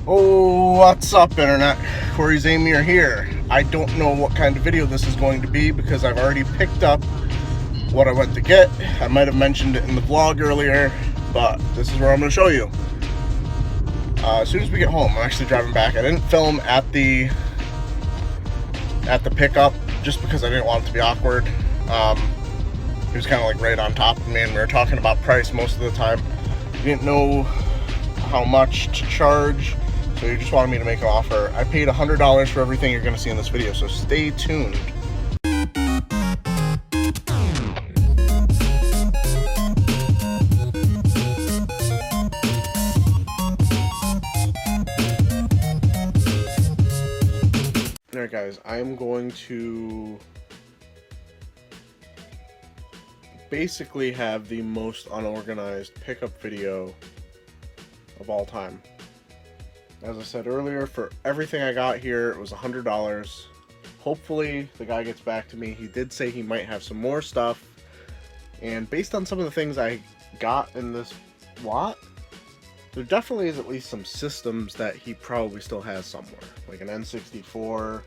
Oh, what's up, Internet? Cory Zamier here. I don't know what kind of video this is going to be because I've already picked up what I went to get. I might have mentioned it in the vlog earlier, but this is where I'm going to show you. As soon as we get home, I'm actually driving back. I didn't film at the pickup just because I didn't want it to be awkward. He was kind of like right on top of me, and we were talking about price most of the time. He didn't know how much to charge, so he just wanted me to make an offer. I paid $100 for everything you're going to see in this video, so stay tuned. Alright guys, I'm going to basically have the most unorganized pickup video of all time. As I said earlier, for everything I got here, it was $100. Hopefully the guy gets back to me. He did say he might have some more stuff, and based on some of the things I got in this lot, there definitely is at least some systems that he probably still has somewhere, like an N64,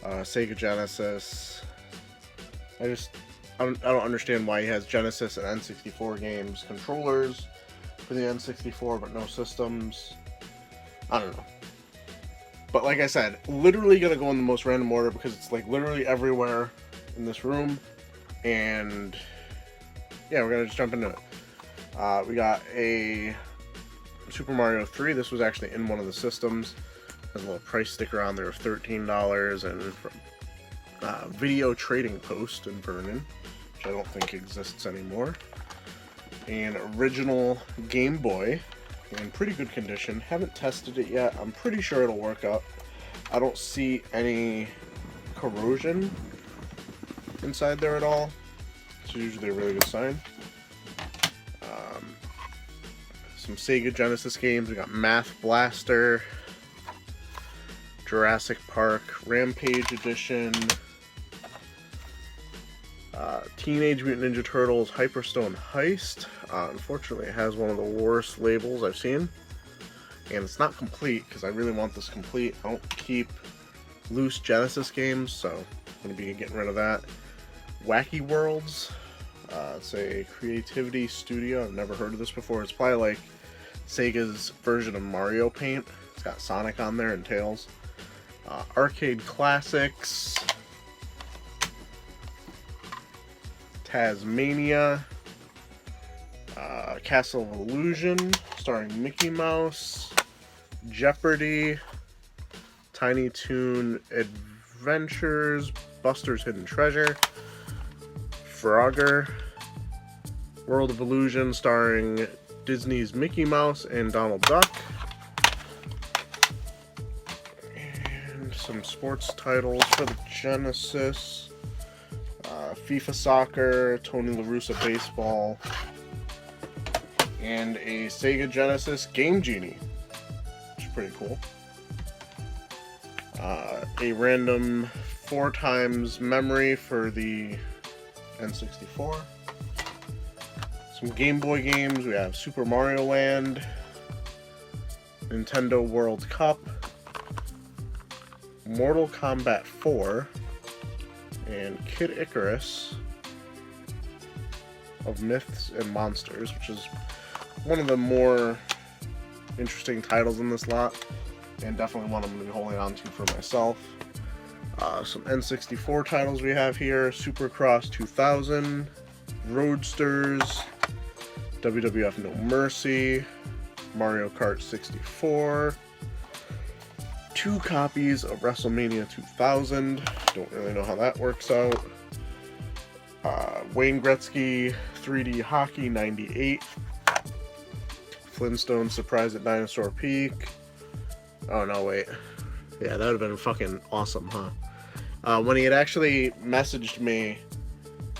Sega Genesis. I don't understand why he has Genesis and N64 games, controllers for the N64, but no systems. I don't know. But like I said, literally gonna go in the most random order because it's like literally everywhere in this room. And yeah, we're gonna just jump into it. We got a Super Mario 3. This was actually in one of the systems. There's a little price sticker on there of $13, and from Video Trading Post in Vernon, which I don't think exists anymore. An original Game Boy in pretty good condition. Haven't tested it yet. I'm pretty sure it'll work up. I don't see any corrosion inside there at all. It's usually a really good sign. Some Sega Genesis games. We got Math Blaster, Jurassic Park Rampage Edition, Teenage Mutant Ninja Turtles Hyperstone Heist. Unfortunately, it has one of the worst labels I've seen, and it's not complete because I really want this complete. I don't keep loose Genesis games, so I'm going to be getting rid of that. Wacky Worlds. It's a creativity studio. I've never heard of this before. It's probably like Sega's version of Mario Paint. It's got Sonic on there and Tails. Arcade Classics. Tasmania. Castle of Illusion, starring Mickey Mouse. Jeopardy. Tiny Toon Adventures. Buster's Hidden Treasure. Frogger. World of Illusion, starring Disney's Mickey Mouse and Donald Duck. And some sports titles for the Genesis. FIFA Soccer, Tony La Russa Baseball, and a Sega Genesis Game Genie, which is pretty cool. A random 4x memory for the N64. Some Game Boy games. We have Super Mario Land, Nintendo World Cup, Mortal Kombat 4, and Kid Icarus of Myths and Monsters, which is one of the more interesting titles in this lot, and definitely one I'm going to be holding on to for myself. Some N64 titles we have here: Supercross 2000, Roadsters, WWF No Mercy, Mario Kart 64, 2 copies of WrestleMania 2000. Don't really know how that works out. Wayne Gretzky 3D Hockey 98. Flintstones Surprise at Dinosaur Peak. Oh no, wait. Yeah, that would have been fucking awesome, huh? When he had actually messaged me,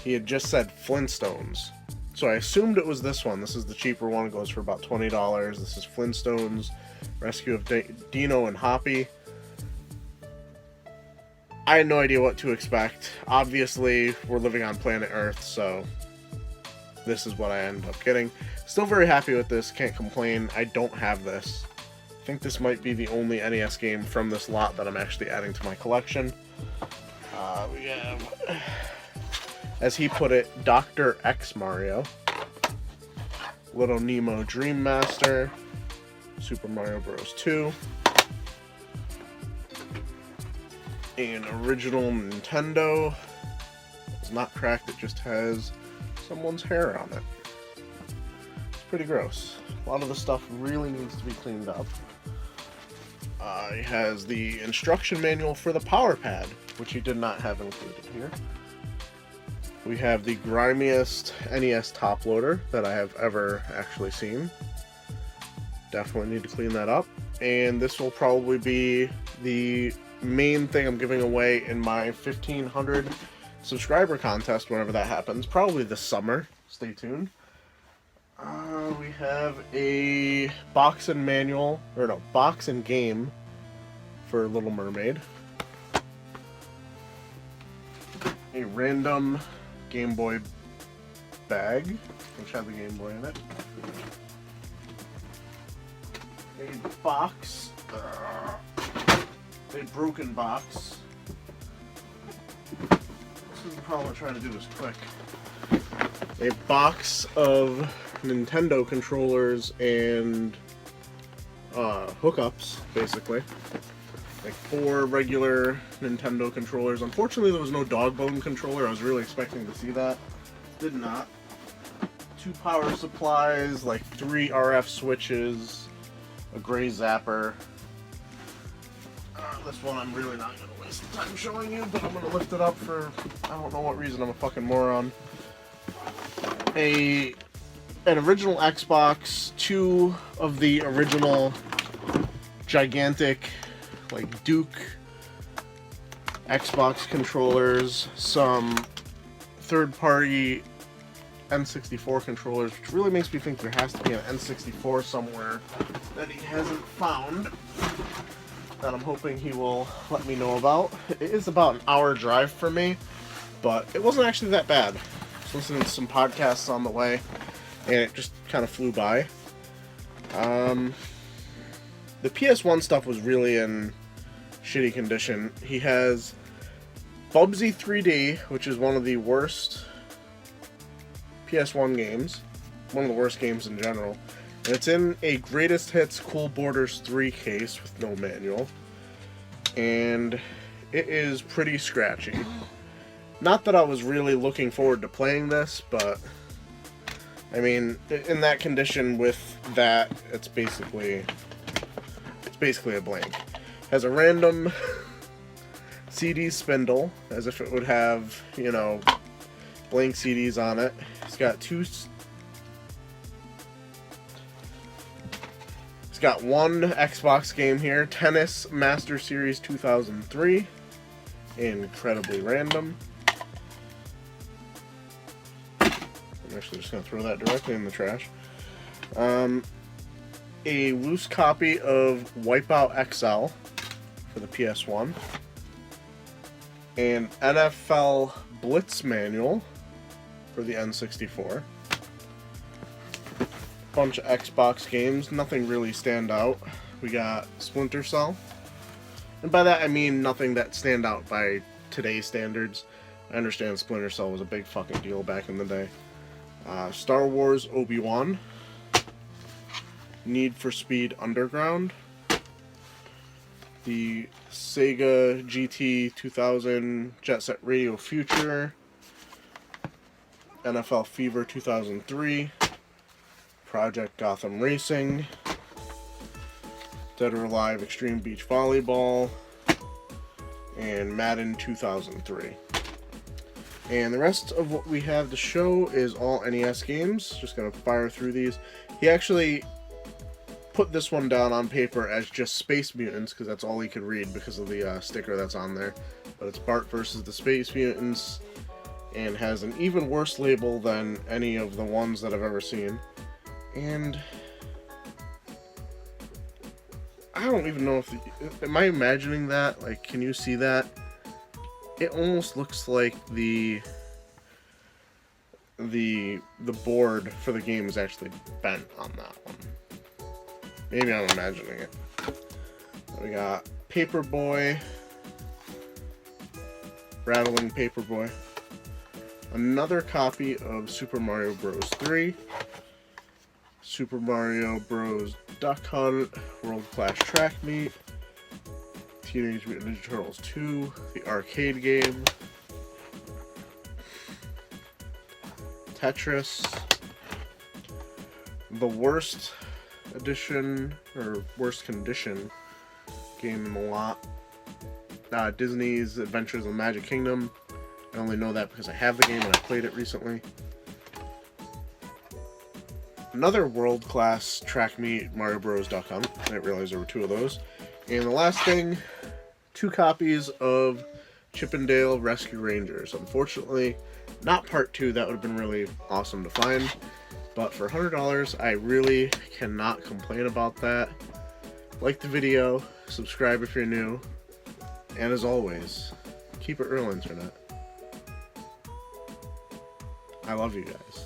he had just said Flintstones. So I assumed it was this one. This is the cheaper one. It goes for about $20. This is Flintstones Rescue of Dino and Hoppy. I had no idea what to expect. Obviously, we're living on planet Earth, so this is what I ended up getting. Still very happy with this, can't complain. I don't have this think this might be the only NES game from this lot that I'm actually adding to my collection. We have, as he put it, Dr. X Mario, Little Nemo Dream Master, Super Mario Bros. 2, an original Nintendo. It's not cracked, it just has someone's hair on it. It's pretty gross. A lot of the stuff really needs to be cleaned up. It has the instruction manual for the power pad, which he did not have included here. We have the grimiest NES Toploader that I have ever actually seen. Definitely need to clean that up. And this will probably be the main thing I'm giving away in my 1,500 subscriber contest whenever that happens. Probably this summer. Stay tuned. We have a box and manual, or no, box and game for Little Mermaid. A random Gameboy bag, which had the Game Boy in it. A box, a broken box. This is the problem I'm trying to do this quick. A box of Nintendo controllers and hookups, basically. Like 4 regular Nintendo controllers. Unfortunately, there was no dog bone controller. I was really expecting to see that. Did not. 2 power supplies, like 3 RF switches, a gray zapper. This one I'm really not going to waste the time showing you, but I'm going to lift it up for, I don't know what reason, I'm a fucking moron. An original Xbox, 2 of the original gigantic, like, Duke Xbox controllers, some third-party N64 controllers, which really makes me think there has to be an N64 somewhere that he hasn't found, that I'm hoping he will let me know about. It is about an hour drive for me, but it wasn't actually that bad. I was listening to some podcasts on the way, and it just kind of flew by. The PS1 stuff was really in shitty condition. He has Bubsy 3D, which is one of the worst PS1 games. One of the worst games in general. And it's in a Greatest Hits Cool Borders 3 case with no manual. And it is pretty scratchy. Not that I was really looking forward to playing this, but I mean, in that condition with that, it's basically a blank. Has a random CD spindle, as if it would have, you know, blank CDs on it. It's got It's got 1 Xbox game here, Tennis Master Series 2003. Incredibly random. I'm actually just going to throw that directly in the trash. A loose copy of Wipeout XL for the PS1. An NFL Blitz manual for the N64. Bunch of Xbox games, nothing really stand out. We got Splinter Cell. And by that I mean nothing that stand out by today's standards. I understand Splinter Cell was a big fucking deal back in the day. Star Wars Obi-Wan. Need for Speed Underground. The Sega GT 2000 Jet Set Radio Future. NFL Fever 2003. Project Gotham Racing. Dead or Alive Extreme Beach Volleyball. And Madden 2003. And the rest of what we have to show is all NES games. Just gonna fire through these. He actually put this one down on paper as just Space Mutants, because that's all he could read because of the sticker that's on there. But it's Bart versus the Space Mutants, and has an even worse label than any of the ones that I've ever seen. And I don't even know if... am I imagining that? Like, can you see that? It almost looks like the board for the game is actually bent on that one. Maybe I'm imagining it. We got Paperboy. Rattling Paperboy. Another copy of Super Mario Bros. 3. Super Mario Bros. Duck Hunt. World Class Track Meet. Teenage Mutant Ninja Turtles 2. The arcade game. Tetris. The worst edition, or worst condition game in the lot. Disney's Adventures in the Magic Kingdom. I only know that because I have the game and I played it recently. Another world-class track meet, Mario Bros. Duck Hunt. I didn't realize there were 2 of those. And the last thing, 2 copies of Chip 'n Dale Rescue Rangers. Unfortunately, not part 2. That would have been really awesome to find. But for $100, I really cannot complain about that. Like the video, subscribe if you're new, and as always, keep it real, Internet. I love you guys.